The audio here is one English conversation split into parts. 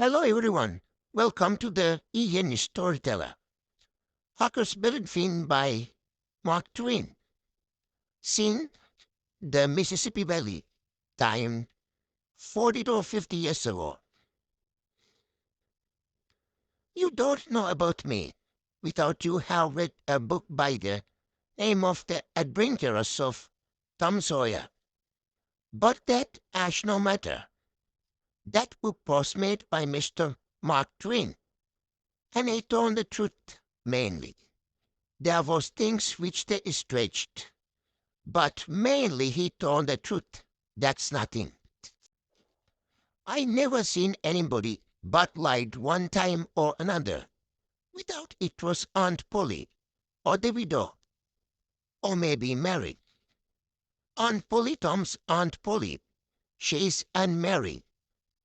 Hello, everyone. Welcome to the Ian Storyteller. Huckleberry Finn by Mark Twain. Scene: the Mississippi Valley. Time: 40 to 50 years ago. You don't know about me without you have read a book by the name of the Adventures of Tom Sawyer. But that has no matter. That book was made by Mr. Mark Twain, and he told the truth mainly. There was things which they stretched, but mainly he told the truth. That's nothing. I never seen anybody but lied one time or another. Without it was Aunt Polly, or the widow, or maybe married. Aunt Polly Tom's Aunt Polly. She's unmarried,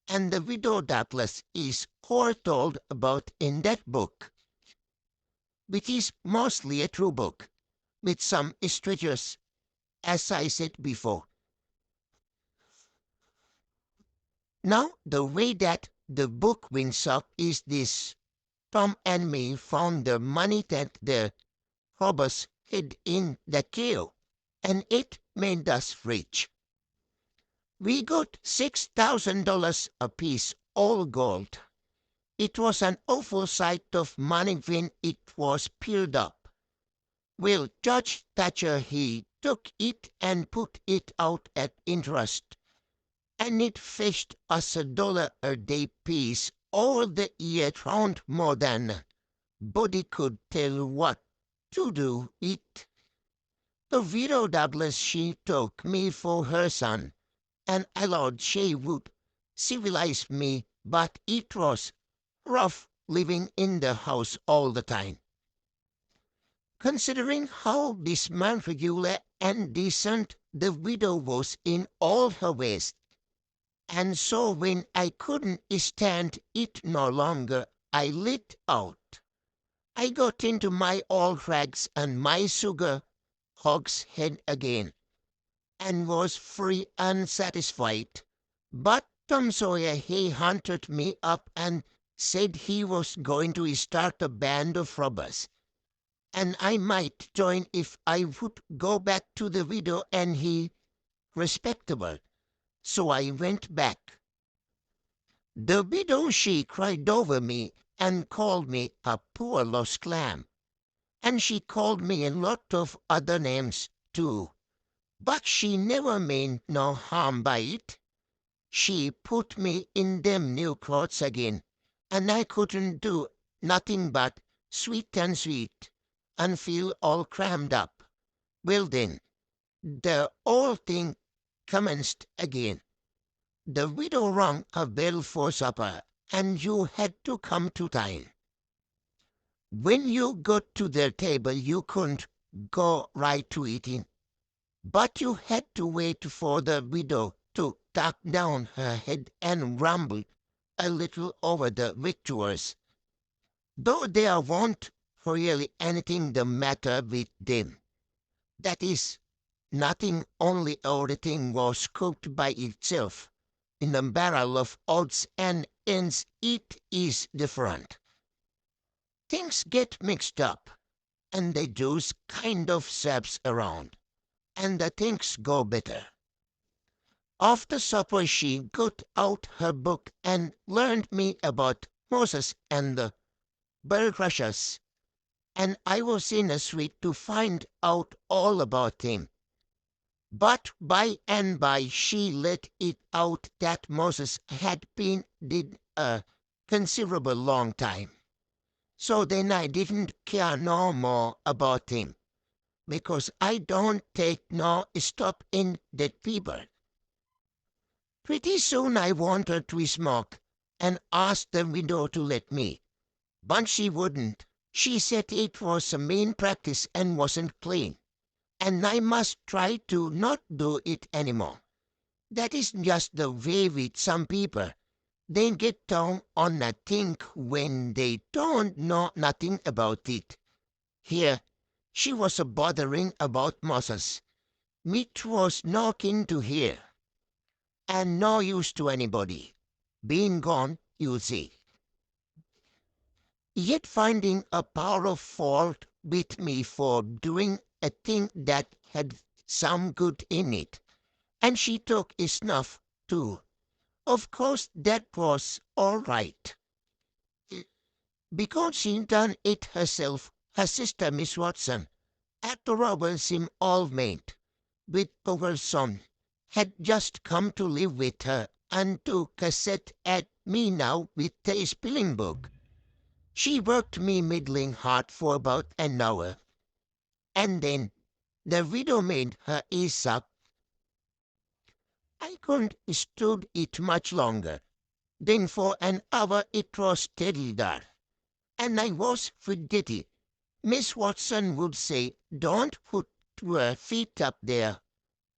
and the widow doubtless is foretold about in that book, which is mostly a true book, with some stretches, as I said before. Now, the way that the book wins up is this. Tom and me found the money that the robbers hid in the cave, and it made us rich. We got $6,000 apiece, all gold. It was an awful sight of money when it was peeled up. Well, Judge Thatcher, he took it and put it out at interest, and it fetched us $1 a day piece all the year round, more than body could tell what to do it. The widow Douglas, she took me for her son, and allowed she would civilize me, but it was rough living in the house all the time. Considering how dismal, and decent the widow was in all her ways. And so when I couldn't stand it no longer, I lit out. I got into my old rags and my sugar hogshead again, and was free and satisfied. But Tom Sawyer, he hunted me up and said he was going to start a band of robbers, and I might join if I would go back to the widow and he respectable. So I went back. The widow, she cried over me and called me a poor lost lamb, and she called me a lot of other names too, but she never meant no harm by it. She put me in them new clothes again, and I couldn't do nothing but sweet and sweet, and feel all crammed up. Well then, the whole thing commenced again. The widow rung a bell for supper, and you had to come to time. When you got to their table, you couldn't go right to eating, but you had to wait for the widow to tuck down her head and rumble a little over the victuals, though there wa'n't really anything the matter with them. That is, nothing, only everything was cooked by itself in a barrel of odds and ends. It is different. Things get mixed up, and they do's kind of saps around, and the things go better. After supper she got out her book and learned me about Moses and the bulrushes, and I was in a sweat to find out all about him. But by and by she let it out that Moses had been dead a considerable long time. So then I didn't care no more about him, because I don't take no stop in that people. Pretty soon I wanted to smoke, and asked the widow to let me, but she wouldn't. She said it was a mean practice and wasn't clean, and I must try to not do it any more. That is just the way with some people. They get down on a thing when they don't know nothing about it. Here, she was a bothering about Moses. Meat was no kin to her, and no use to anybody. Being gone, you see. Yet finding a power of fault with me for doing a thing that had some good in it, and she took a snuff too. Of course that was all right, because she done it herself. Her sister, Miss Watson, at the Robinson Allmate, with our son, had just come to live with her and took a set at me now with the spelling book. She worked me middling hard for about an hour, and then the widow made her ease up. I couldn't stood it much longer. Then for an hour it was steady there, and I was forgetting. Miss Watson would say, "Don't put your feet up there,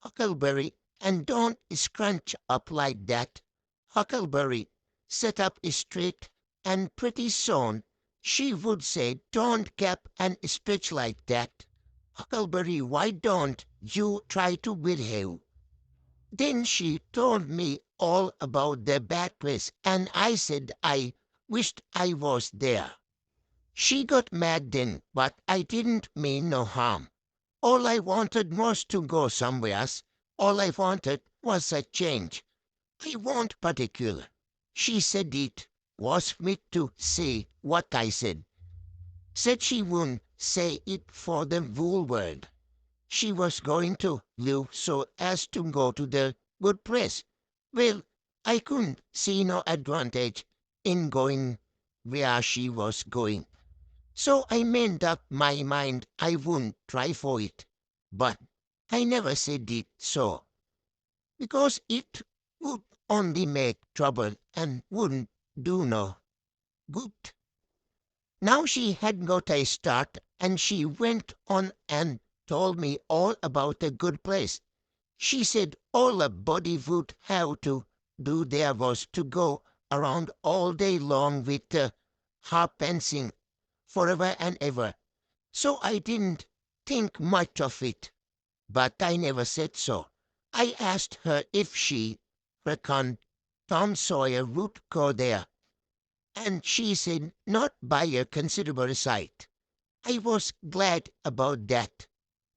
Huckleberry, and don't scrunch up like that. Huckleberry, set up straight." And pretty soon she would say, "Don't gap and stretch like that. Huckleberry, why don't you try to behave?" Then she told me all about the bad place, and I said I wished I was there. She got mad then, but I didn't mean no harm. All I wanted was to go somewheres. All I wanted was a change. I warn't particular. She said it was me to say what I said. Said she wouldn't say it for the whole world. She was going to live so as to go to the good place. Well, I couldn't see no advantage in going where she was going. So I made up my mind I wouldn't try for it. But I never said it so, because it would only make trouble and wouldn't do no good. Now she had got a start, and she went on and told me all about a good place. She said all a body would have to do there was to go around all day long with the harp and sing forever and ever. So I didn't think much of it, but I never said so. I asked her if she reckoned Tom Sawyer would go there, and she said not by a considerable sight. I was glad about that,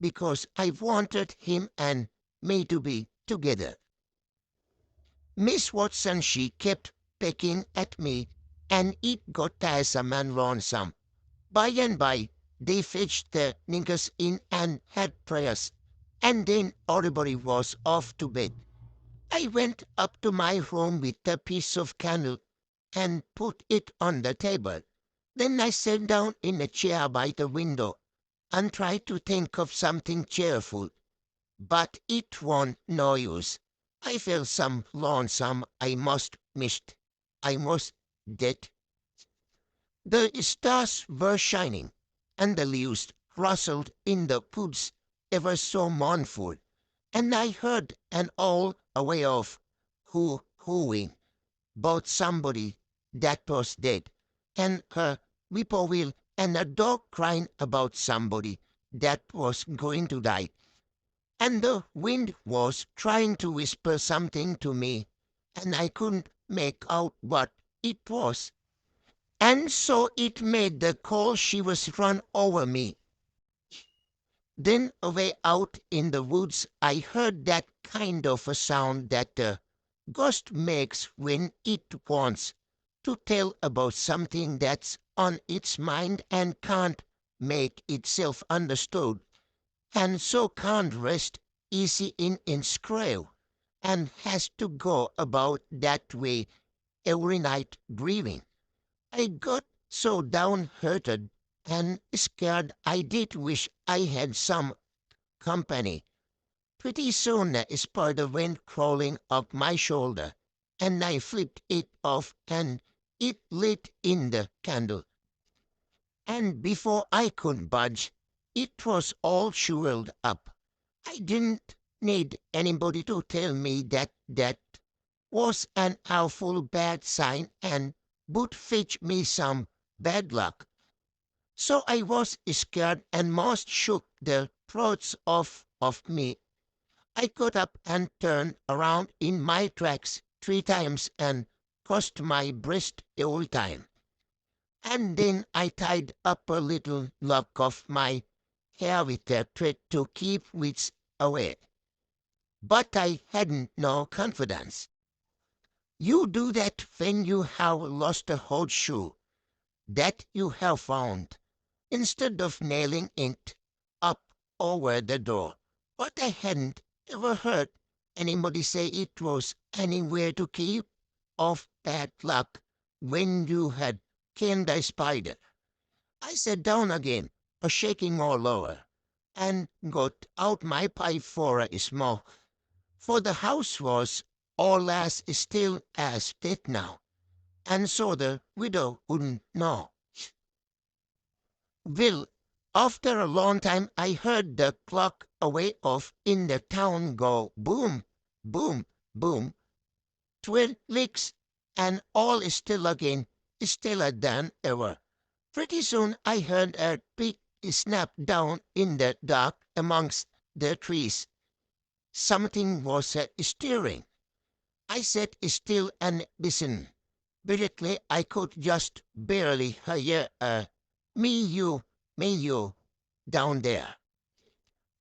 because I wanted him and me to be together. Miss Watson she kept pecking at me, and it got tiresome and lonesome. By and by they fetched the niggers in and had prayers, and then everybody was off to bed. I went up to my room with a piece of candle and put it on the table. Then I sat down in a chair by the window and tried to think of something cheerful. But it wa'n't no use. I felt some lonesome. I must missed. I must dead. The stars were shining, and the leaves rustled in the woods ever so mournful, and I heard an owl away off, hooing about somebody that was dead, and a whippoorwill and a dog crying about somebody that was going to die, and the wind was trying to whisper something to me, and I couldn't make out what it was. And so it made the coal shivers run over me. Then away out in the woods I heard that kind of a sound that the ghost makes when it wants to tell about something that's on its mind and can't make itself understood, and so can't rest easy in its grave, and has to go about that way every night grieving. I got so downhearted and scared I did wish I had some company. Pretty soon a spider went crawling up my shoulder, and I flipped it off, and it lit in the candle. And before I could budge, it was all shriveled up. I didn't need anybody to tell me that that was an awful bad sign and would fetch me some bad luck. So I was scared and most shook the throats of me. I got up and turned around in my tracks 3 times and cost my breast the whole time. And then I tied up a little lock of my hair with a thread to keep wits away. But I hadn't no confidence. You do that when you have lost a horseshoe that you have found, instead of nailing it up over the door. But I hadn't ever heard anybody say it was anywhere to keep off that luck when you had killed a spider. I sat down again, a shaking all over, and got out my pipe for a smoke, for the house was all as still as death now, and so the widow wouldn't know. Well, after a long time I heard the clock away off in the town go boom, boom, boom, 12 licks, and all is still again, stiller than ever. Pretty soon I heard a twig snap down in the dark amongst the trees. Something was stirring. I sat still and listened. Directly I could just barely hear a mew, mew down there.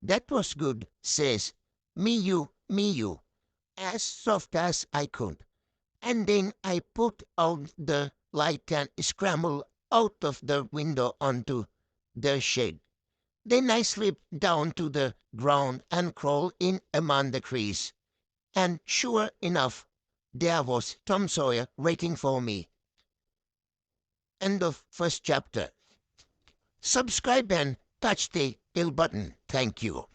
That was good, says mew, mew, as soft as I could. And then I put out the light and scrambled out of the window onto the shed. Then I slipped down to the ground and crawled in among the trees. And sure enough, there was Tom Sawyer waiting for me. End of first chapter. Subscribe and touch the bell button. Thank you.